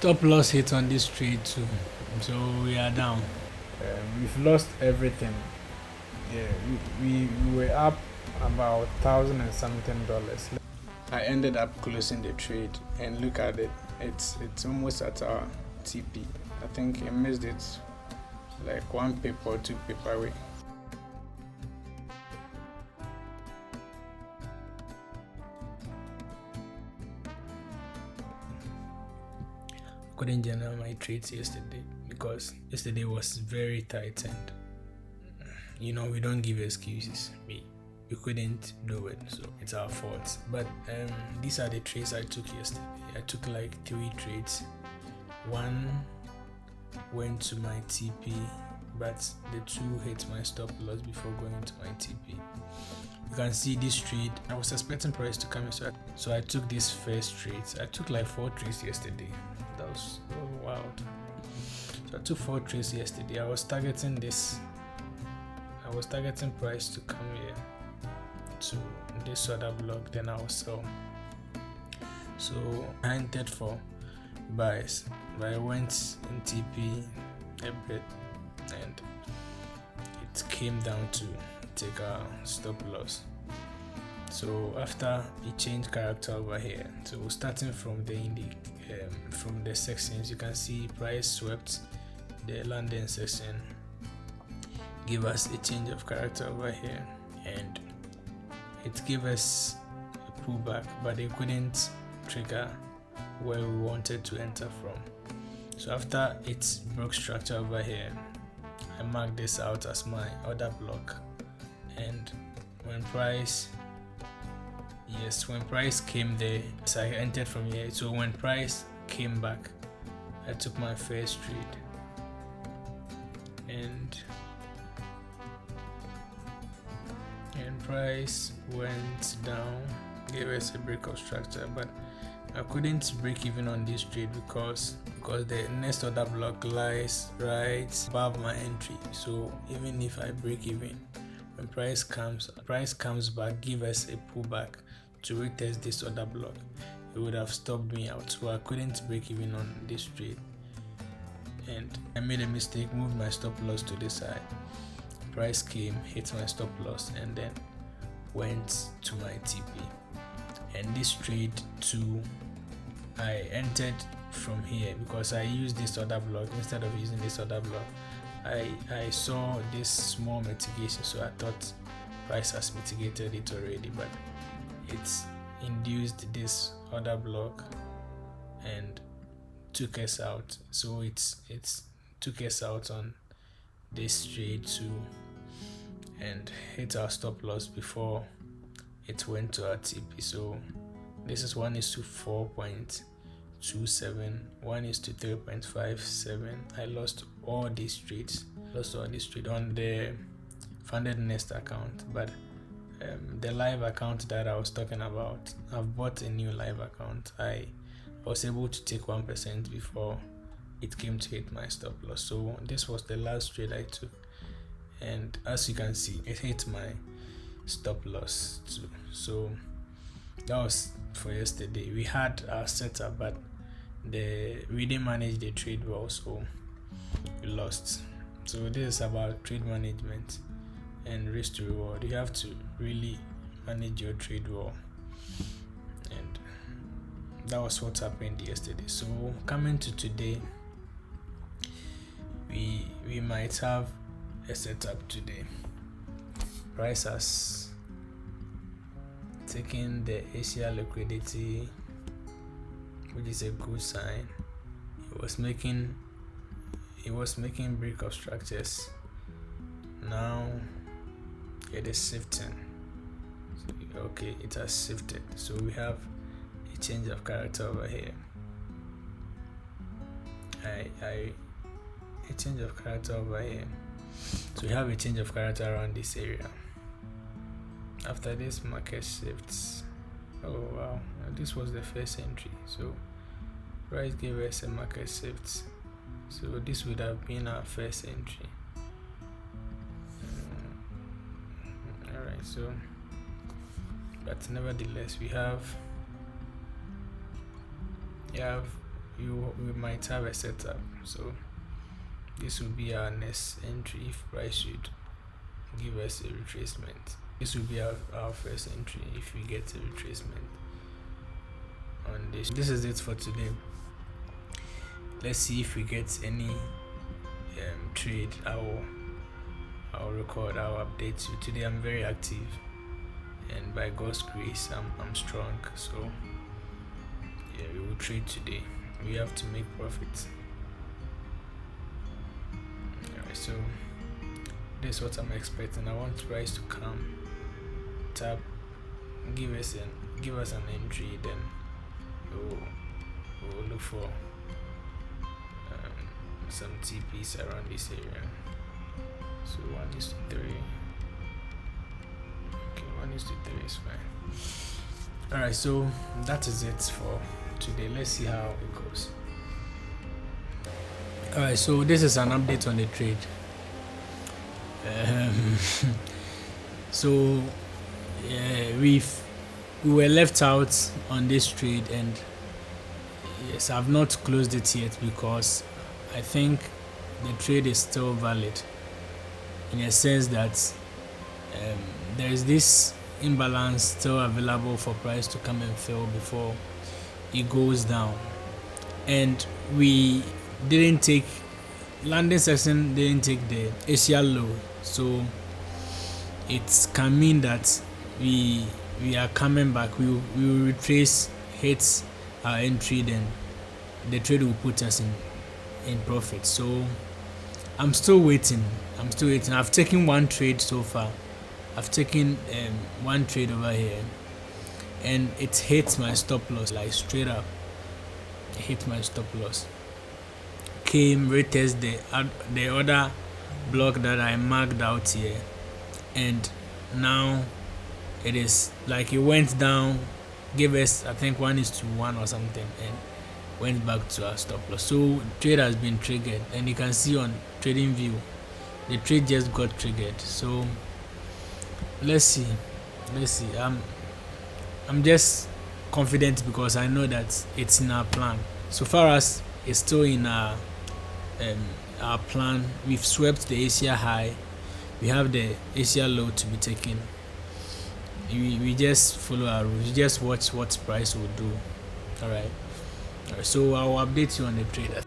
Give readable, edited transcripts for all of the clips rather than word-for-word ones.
Top loss hit on this trade too, so we are down. We've lost everything. Yeah, we were up about thousand and something dollars. I ended up closing the trade, and look at it. It's almost at our TP. I think I missed it like one pip or two pip away. Couldn't generate my trades yesterday because yesterday was very tight, and we don't give excuses. We couldn't do it, so it's our fault. But these are the trades I took yesterday. I took like 3 trades. One went to my TP, but the 2 hit my stop loss before going to my TP. You can see this trade. I was expecting price to come in, so I took this first trade. I took like 4 trades yesterday. That was wild. So I took 4 trades yesterday. I was targeting price to come here to this other block, then I'll sell. So I entered for buys, but I went in TP a bit, and it came down to take a stop loss. So after it changed character over here, so starting from from the sections, you can see price swept the London section, give us a change of character over here, and it gave us a pullback, but it couldn't trigger where we wanted to enter from. So after it broke structure over here, I marked this out as my order block, and when price came there, so I entered from here. So when price came back, I took my first trade, and price went down, gave us a break of structure, but I couldn't break even on this trade because the next order block lies right above my entry. So even if I break even, when price comes back, give us a pullback to retest this order block, it would have stopped me out. So I couldn't break even on this trade, and I made a mistake, moved my stop loss to this side. Price came, hit my stop loss, and then went to my TP. And this trade too, I entered from here because I used this order block instead of using this order block. I saw this small mitigation, so I thought price has mitigated it already, but it's induced this order block and took us out. So it's took us out on this trade too, and hit our stop loss before it went to our TP. So this is 1:4.27, 1:3.57. I lost all these trades. On the Funded Nest account, but the live account that I was talking about, I've bought a new live account. I was able to take 1% before it came to hit my stop loss. So this was the last trade I took, and as you can see, it hit my stop loss too. So that was for yesterday. We had our setup, but we didn't manage the trade well, so we lost. So this is about trade management and risk to reward. You have to really manage your trade well, and that was what happened yesterday. So coming to today, we might have a setup today. Price has taken the Asia liquidity, which is a good sign. It was making break of structures. Now it is shifting. Okay, it has shifted. So we have a change of character over here. A change of character over here. So we have a change of character around this area. After this, market shifts. Oh wow, this was the first entry. So price gave us a market shift. So this would have been our first entry. Alright, so but nevertheless we have we might have a setup. So this will be our next entry if price should give us a retracement. This will be our first entry if we get a retracement on this. This is it for today. Let's see if we get any trade. I'll record, I'll update you. Today I'm very active, and by God's grace I'm strong. So yeah, we will trade today. We have to make profits. Alright, so this is what I'm expecting. I want price to come, tap, give us an entry, then we'll look for some TPs around this area. So 1:3. Okay, 1:3 is fine. Alright, so that is it for today. Let's see how it goes. Alright, so this is an update on the trade. So we were left out on this trade, and yes, I've not closed it yet because I think the trade is still valid, in a sense that there is this imbalance still available for price to come and fill before it goes down. And we didn't take, London section didn't take the Asia low, so it can mean that we are coming back. We will retrace, hit our entry, then the trade will put us in profit. So I'm still waiting. I've taken one trade so far. I've taken one trade over here, and it hit my stop loss, like straight up. It hit my stop loss. Came, retest the other block that I marked out here, and now it is like it went down, gave us I think 1:1 or something, and went back to our stop loss. So trade has been triggered, and you can see on trading view the trade just got triggered. So let's see. I'm just confident because I know that it's in our plan. So far as it's still in our plan, we've swept the Asia high, we have the Asia low to be taken. We just follow our rules. We just watch what price will do. All right, so I'll update you on the trade.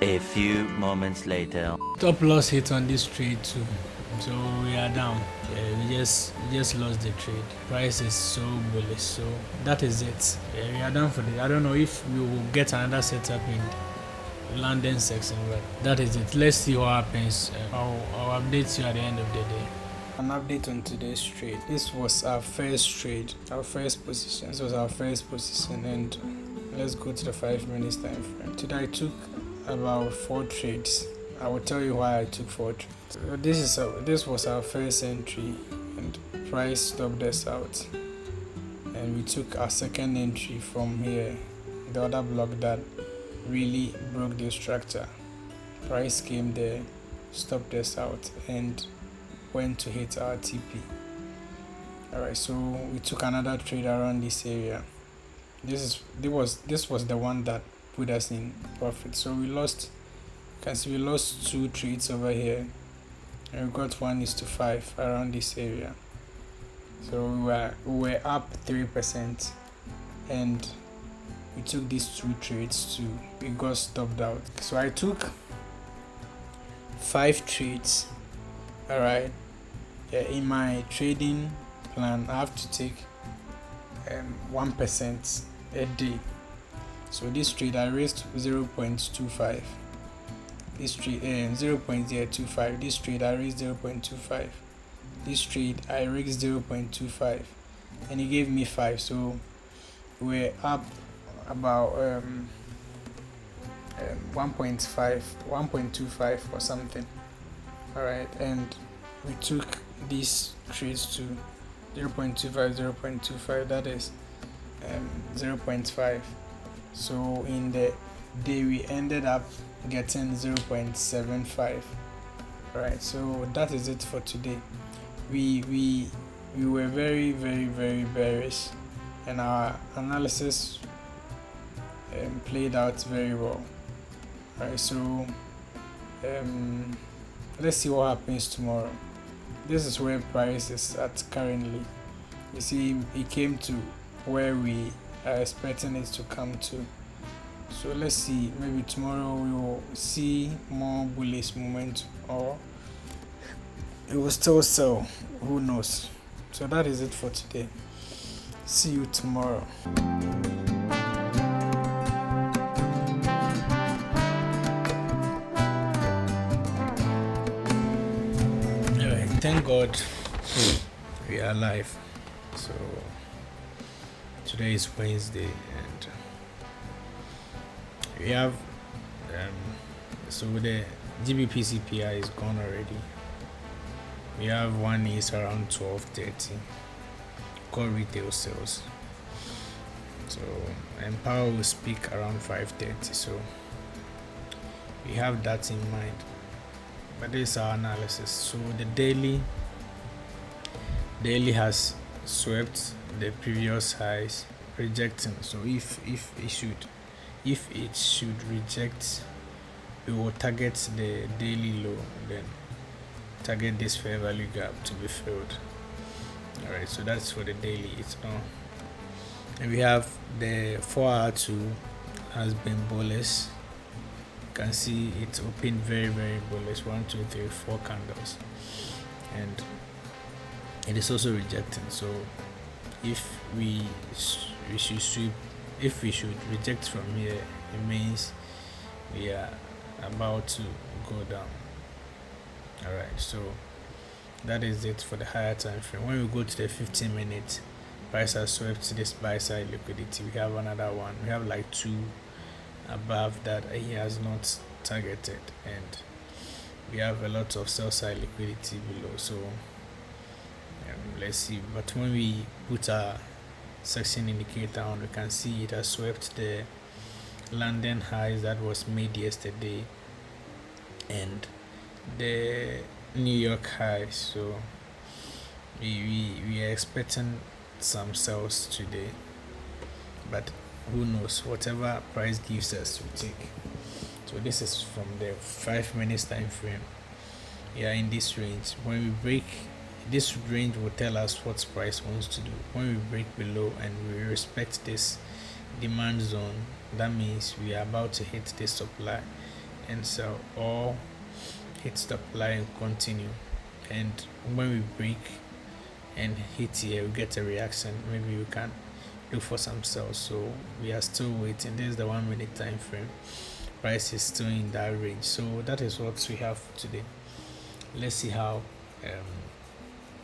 A few moments later. Top loss hit on this trade too, so we are down. We just lost the trade. Price is so bullish, so that is it. We are done for the. I don't know if we will get another setup in London section, but that is it. Let's see what happens. I'll update you at the end of the day. An update on today's trade. This was our first trade, our first position. This was our first position, and let's go to the 5 minutes time frame. Today I took about 4 trades. I will tell you why I took 4 trades. So this was our first entry, and price stopped us out, and we took our second entry from here, the other block that really broke the structure. Price came there, stopped us out, and went to hit our TP. Alright, so we took another trade around this area. This was the one that put us in profit. So we lost, you can see we lost 2 trades over here, and we got 1:5 around this area. So we were up 3%, and we took these 2 trades too. We got stopped out. So I took 5 trades. Alright, in my trading plan I have to take 1% a day. So this trade I raised 0.25. This trade 0.025. This trade I raised 0.25. This trade I raised 0.25, and he gave me 5. So we're up about 1.25 or something. All right, and we took these trades to 0.25, 0.25. That is 0.5. So in the day we ended up getting 0.75. All right, so that is it for today. We were very bearish, and our analysis played out very well. All right, so let's see what happens tomorrow. This is where price is at currently. You see, it came to where we are expecting it to come to. So let's see, maybe tomorrow we will see more bullish momentum, or it will still sell, who knows. So that is it for today. See you tomorrow. Alright, thank God we are alive. So today is Wednesday, and we have so the GBP CPI is gone already. We have one is around 12.30 core retail sales. So and Powell will speak around 5.30. So we have that in mind. But this is our analysis. So the daily has swept the previous highs, rejecting. So if it should reject, we will target the daily low, then target this fair value gap to be filled. All right, so that's for the daily. It's on. And we have the 4-hour 2 has been bullish. You can see it's opened very bullish. 1 2 3 4 candles, and it is also rejecting. So if we should sweep, if we should reject from here, it means we are about to go down. All right, so that is it for the higher time frame. When we go to the 15 minutes, price has swept this buy side liquidity. We have another one. We have like 2 above that he has not targeted, and we have a lot of sell side liquidity below. So let's see. But when we put our section indicator on, we can see it has swept the London highs that was made yesterday and the New York highs. So we are expecting some sales today, but who knows, whatever price gives us, we take. So this is from the 5 minutes time frame. We are in this range. When we break this range, will tell us what price wants to do. When we break below and we respect this demand zone, that means we are about to hit this supply and sell, or hit supply and continue. And when we break and hit here, we get a reaction, maybe we can look for some sales. So we are still waiting. This is the 1 minute time frame. Price is still in that range. So that is what we have for today. Let's see how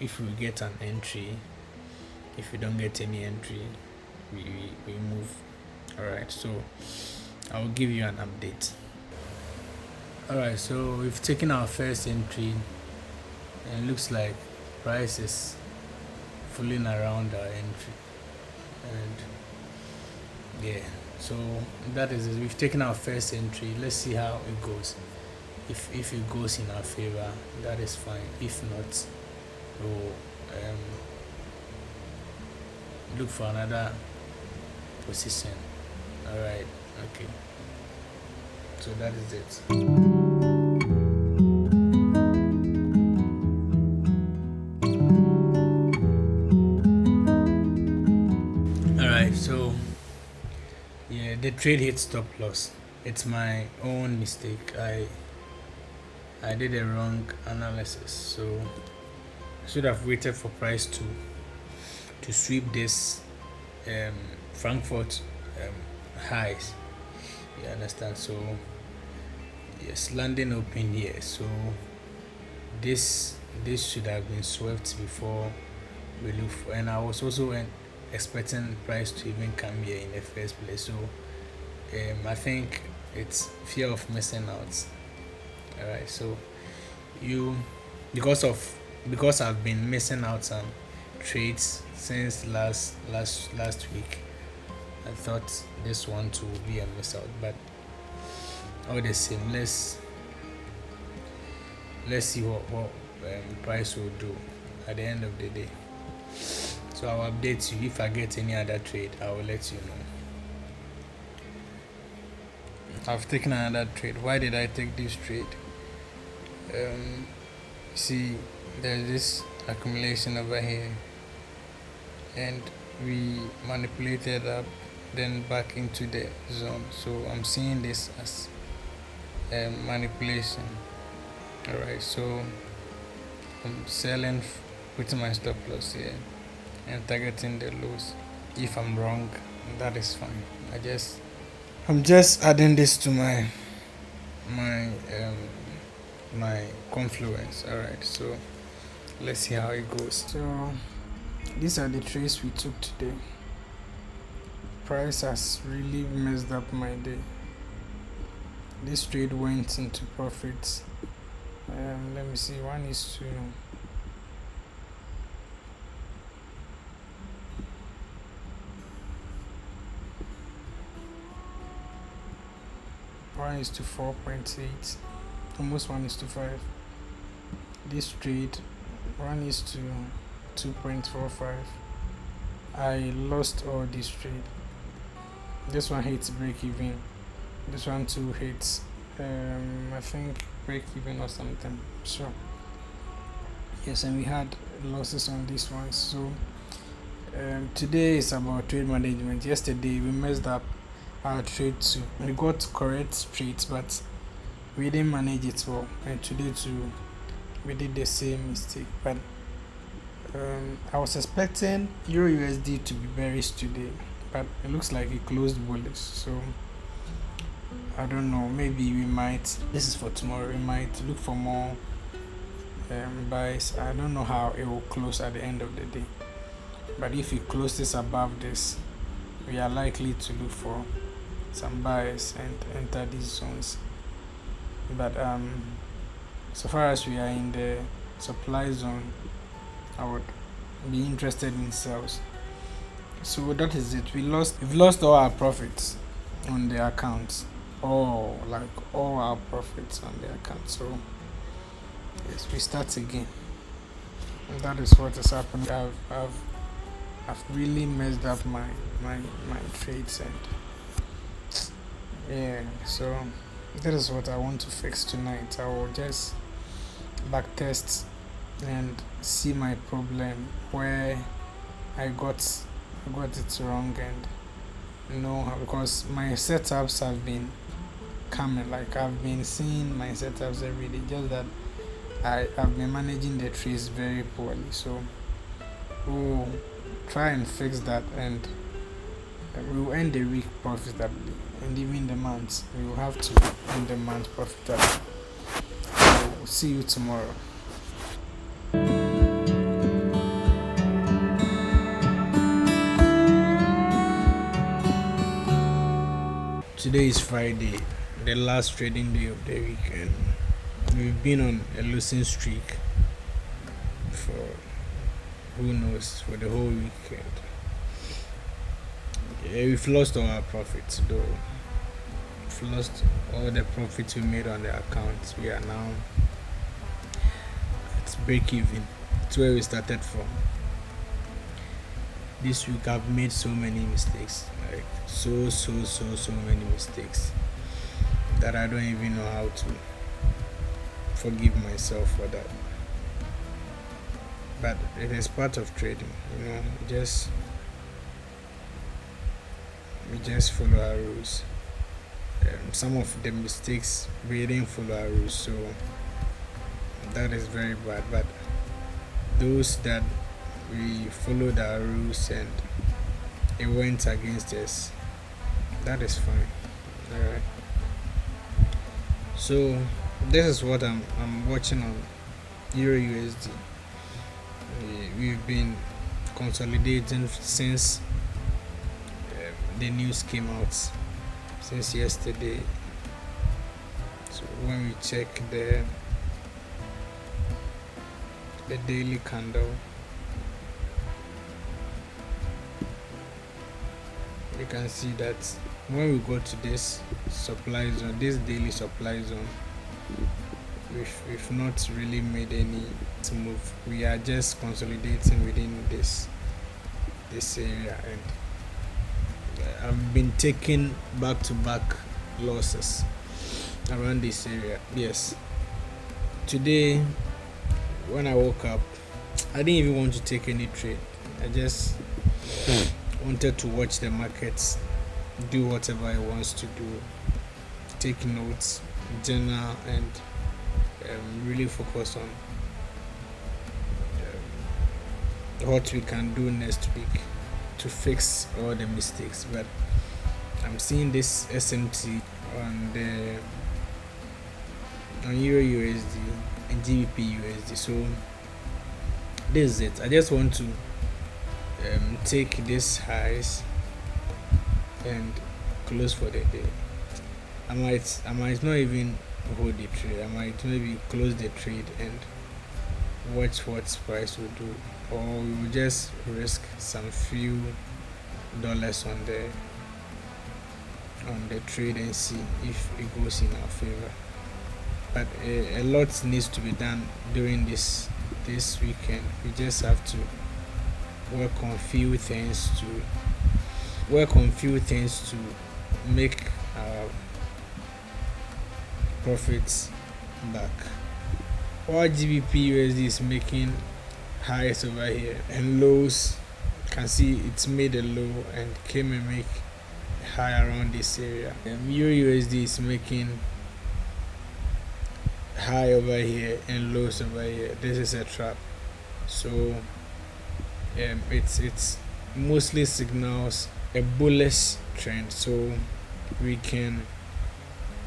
if we get an entry. If we don't get any entry, we move. All right, so I will give you an update. All right, so we've taken our first entry, and it looks like price is fooling around our entry, and yeah, so that is it. We've taken our first entry. Let's see how it goes. If it goes in our favor, that is fine. If not, we'll look for another position. All right, okay, so that is it. So yeah, the trade hit stop loss. It's my own mistake. I did a wrong analysis, so I should have waited for price to sweep this Frankfurt highs. You understand? So yes, London opened here, so this this should have been swept before we look for. And I was also expecting price to even come here in the first place. So I think it's fear of missing out. All right, so you because I've been missing out on trades since last week. I thought this one to be a miss out, but all the same, let's see what price will do at the end of the day. So I'll update you if I get any other trade. I will let you know. I've taken another trade. Why did I take this trade? See, there's this accumulation over here, and we manipulated up, then back into the zone. So I'm seeing this as manipulation. All right, so I'm selling, putting my stop loss here, and targeting the lows. If I'm wrong, that is fine. I'm just adding this to my my confluence. All right, so let's see how it goes. So these are the trades we took today. Price has really messed up my day. This trade went into profits. Let me see. One is to 4.8, almost 1:5. This trade 1:2.45. I lost all this trade. This one hits break even. This one too hits I think break even or something. So yes, and we had losses on this one. So today is about trade management. Yesterday we messed up our trade too. We got correct trades, but we didn't manage it well. And today too, we did the same mistake. But I was expecting Euro USD to be bearish today, but it looks like it closed bullish. So I don't know. Maybe we might. This is for tomorrow. We might look for more buys. I don't know how it will close at the end of the day. But if it closes above this, we are likely to look for some buys and enter these zones. But so far as we are in the supply zone, I would be interested in sales. So that is it. We've lost all our profits on the accounts. All our profits on the account. So yes, we start again. And that is what has happened. I've really messed up my trades, and yeah, so that is what I want to fix tonight. I will just back test and see my problem where I got it wrong, and because my setups have been coming, like I've been seeing my setups every day, just that I've been managing the trades very poorly. So we'll try and fix that, and we'll end the week profitably, and even the month we will have to end the month profitably. So we'll see you tomorrow. Today is Friday, the last trading day of the weekend. We've been on a losing streak for who knows, for the whole weekend. Yeah, we've lost all our profits though. We've lost all the profits we made on the accounts. We are now at break even. It's where we started from. This week I've made so many mistakes, like so many mistakes, that I don't even know how to forgive myself for that. But it is part of trading, we just follow our rules. Some of the mistakes we didn't follow our rules, so that is very bad. But those that we followed our rules and it went against us, That is fine. All right. So this is what I'm watching on Euro USD. We've been consolidating since the news came out since yesterday. So when we check the daily candle, you can see that when we go to this supply zone, this daily supply zone, we've not really made any move. We are just consolidating within this area, and I've been taking back-to-back losses around this area. Yes, today when I woke up, I didn't even want to take any trade. I just wanted to watch the markets do whatever it wants to do, take notes, journal, and really focus on what we can do next week to fix all the mistakes. But I'm seeing this SMT on Euro USD and GBP USD. So this is it. I just want to take these highs and close for the day. I might not even hold the trade. I might maybe close the trade and watch what price will do, or we will just risk some few dollars on the trade and see if it goes in our favor. But a lot needs to be done during this weekend. We just have to work on few things to make our profits back. While GBP USD is making highs over here and lows, you can see it's made a low and came and make a high around this area. Euro USD is making high over here and lows over here. This is a trap. So it's mostly signals a bullish trend, so we can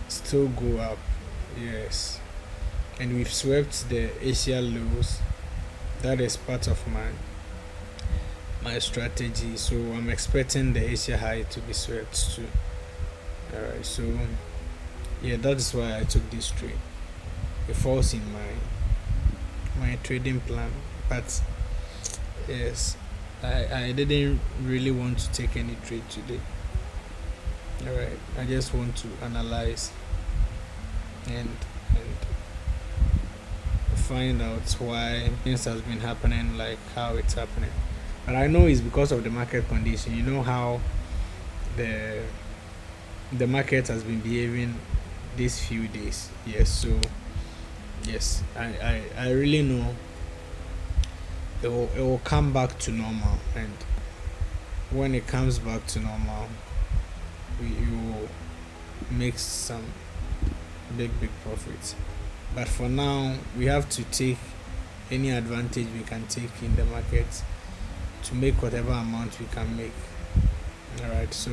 still go up. Yes, and we've swept the Asia lows. That is part of my strategy, so I'm expecting the Asia high to be swept too. Alright, so yeah, that's why I took this trade. It falls in my trading plan, but yes, I didn't really want to take any trade today. Alright, I just want to analyze and find out why things has been happening like how it's happening. But I know it's because of the market condition. You know how the market has been behaving these few days. Yes, so yes, I really know it will come back to normal, and when it comes back to normal, we will make some big profits. But for now, we have to take any advantage we can take in the market to make whatever amount we can make. Alright, so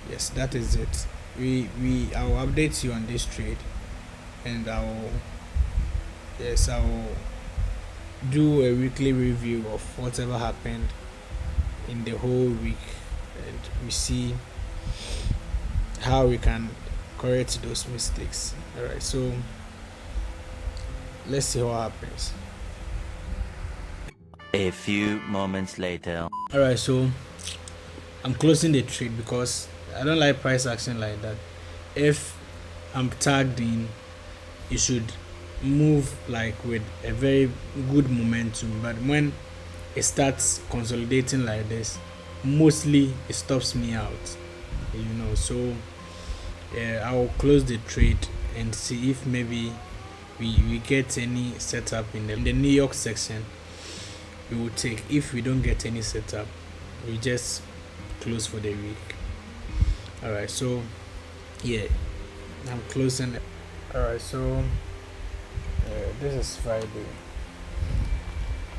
yes, that is it. I will update you on this trade, and I will do a weekly review of whatever happened in the whole week, and we see how we can correct those mistakes. Alright, so let's see what happens. A few moments later. Alright, so I'm closing the trade because I don't like price action like that. If I'm tagged in, you should move like with a very good momentum, but when it starts consolidating like this, mostly it stops me out, so I will close the trade and see if maybe we get any setup in the New York section. We will take. If we don't get any setup, we just close for the week. Alright, so yeah, I'm closing. Alright, so this is Friday,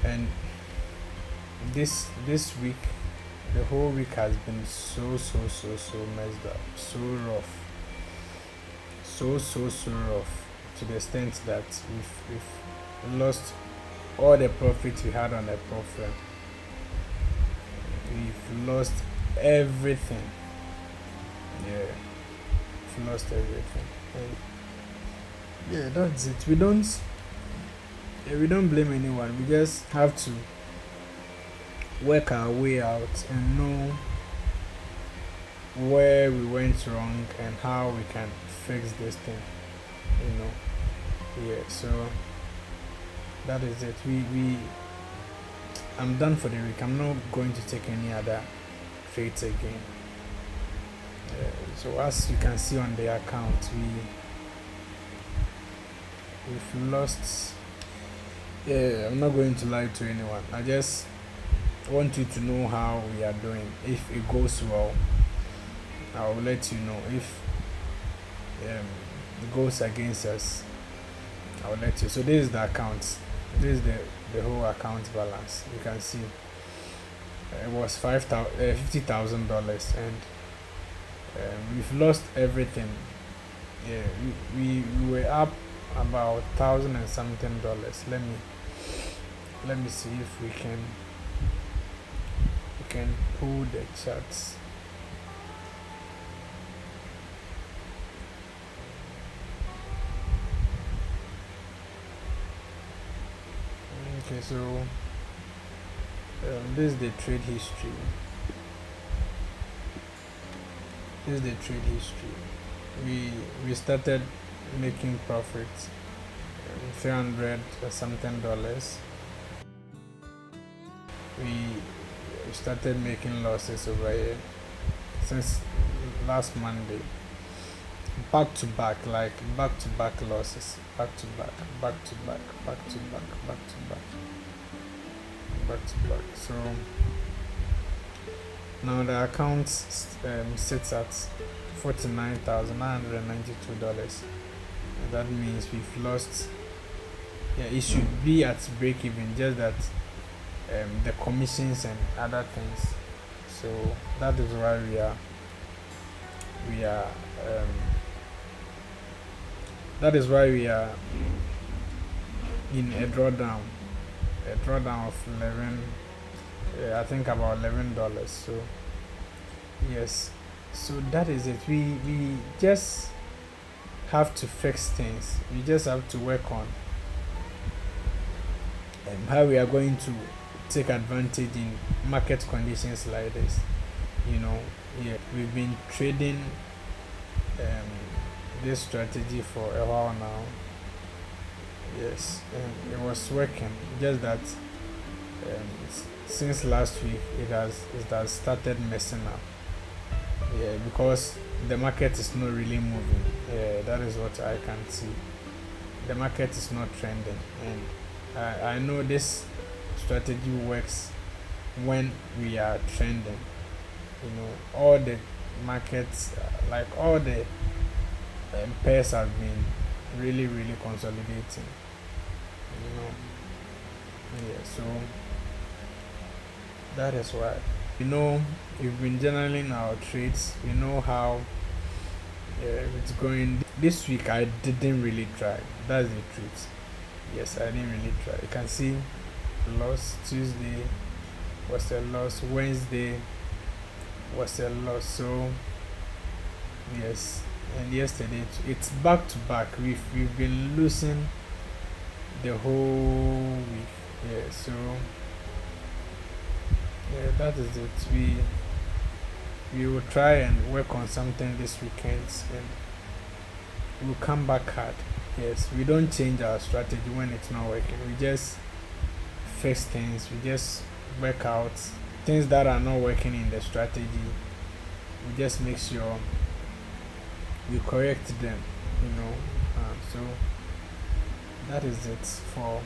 and this week the whole week has been so messed up, so rough, so rough, to the extent that we've lost all the profits we had on the profit. We've lost everything. Yeah, we've lost everything. And yeah, that's it. We don't blame anyone. We just have to work our way out and know where we went wrong and how we can fix this thing. You know. Yeah. So that is it. I'm done for the week. I'm not going to take any other trades again. So as you can see on the account, we've lost. Yeah, I'm not going to lie to anyone. I just want you to know how we are doing. If it goes well, I will let you know. If it goes against us, I will let you. So this is the account. This is the whole account balance. You can see it was $50,000, and we've lost everything. Yeah, we were up about $1,000 and something dollars. Let me see if we can pull the charts. Okay, so this is the trade history. We started making profits, 300 or something dollars. We started making losses over here since last Monday. Back to back losses. Back to back. So now the account sits at $49,992. That means we've lost. Yeah, it should be at break even, just that the commissions and other things. So that is why we are in a drawdown of 11, I think about $11. So yes, so that is it. We just have to fix things. We just have to work on how we are going to take advantage in market conditions like this. Yeah, we've been trading this strategy for a while now. Yes, and it was working. Just that since last week it has started messing up. Yeah, because the market is not really moving. Yeah, that is what I can see. The market is not trending, and I know this strategy works when we are trending. All the markets, like all the pairs, have been really consolidating. Yeah, so that is why. We've been journaling our trades. We know how it's going. This week I didn't really try. That's the truth. Yes, I didn't really try. You can see loss. Tuesday was a loss. Wednesday was a loss. So yes, and yesterday it's back to back. We've been losing the whole week. Yeah, so yeah, that is it. We will try and work on something this weekend, and we'll come back hard. Yes, we don't change our strategy when it's not working. We just fix things. We just work out things that are not working in the strategy. We just make sure we correct them. So that is it for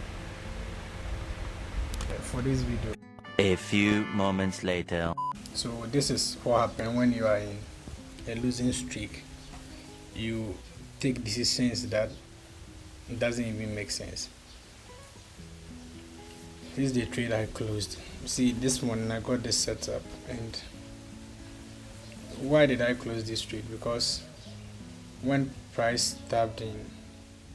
this video. A few moments later. So this is what happens when you are in a losing streak. You take decisions that doesn't even make sense. this is the trade I closed. See, this morning I got this set up, and why did I close this trade? Because when price tapped in,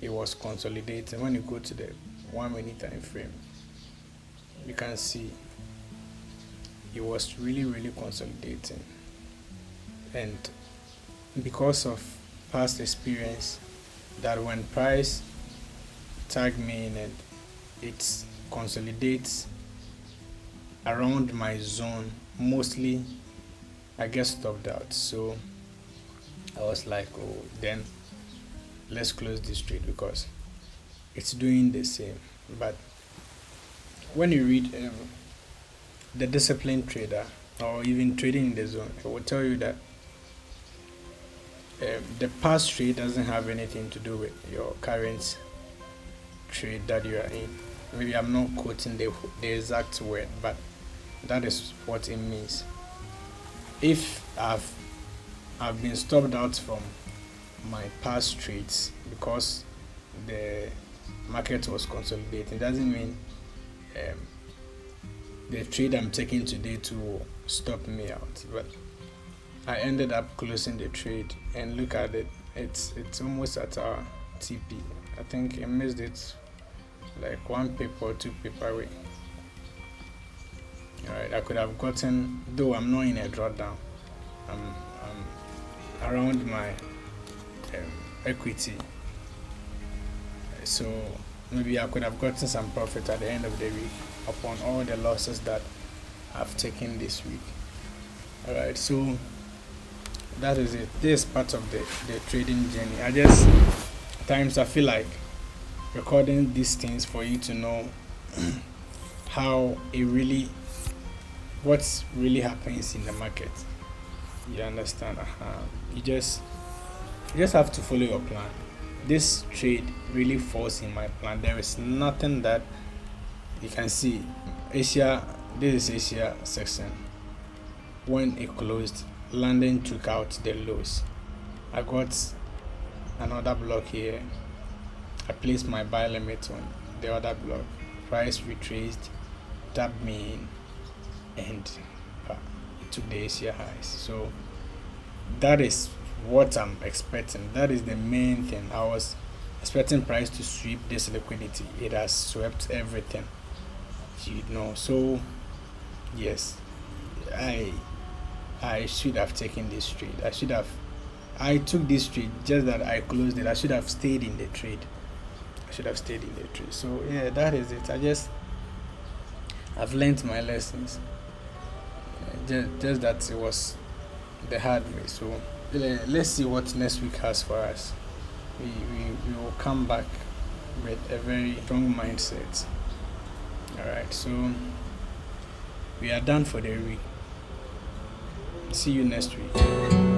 it was consolidating. When you go to the 1 minute time frame, you can see it was really consolidating. And because of past experience, that when price tag me in and it consolidates around my zone, mostly I get stopped out. So I was like, oh, then let's close this trade because it's doing the same. But when you read the disciplined trader or even trading in the zone, it will tell you that the past trade doesn't have anything to do with your current trade that you are in. Maybe I'm not quoting the exact word, but that is what it means. If I've been stopped out from my past trades because the market was consolidating, it doesn't mean the trade I'm taking today to stop me out. But I ended up closing the trade, and look at it, it's almost at our TP. I think I missed it like 1 pip or 2 pip away. Alright, I could have gotten, though I'm not in a drawdown, I'm around my equity, so maybe I could have gotten some profit at the end of the week upon all the losses that I've taken this week. Alright, so that is it. This is part of the trading journey. I feel like recording these things for you to know how what really happens in the market. You understand? You just have to follow your plan. This trade really falls in my plan. There is nothing that you can see. Asia, this is Asia section. When it closed, London took out the lows. I got another block here. I placed my buy limit on the other block. Price retraced, tapped me in, and it took the Asia highs. So that is what I'm expecting. That is the main thing. I was expecting price to sweep this liquidity. It has swept everything. So yes, I should have taken this trade. I took this trade, just that I closed it. I should have stayed in the trade. So yeah, that is it. I've learned my lessons. Just that it was the hard way. So let's see what next week has for us. We will come back with a very strong mindset. Alright, so we are done for the week. See you next week.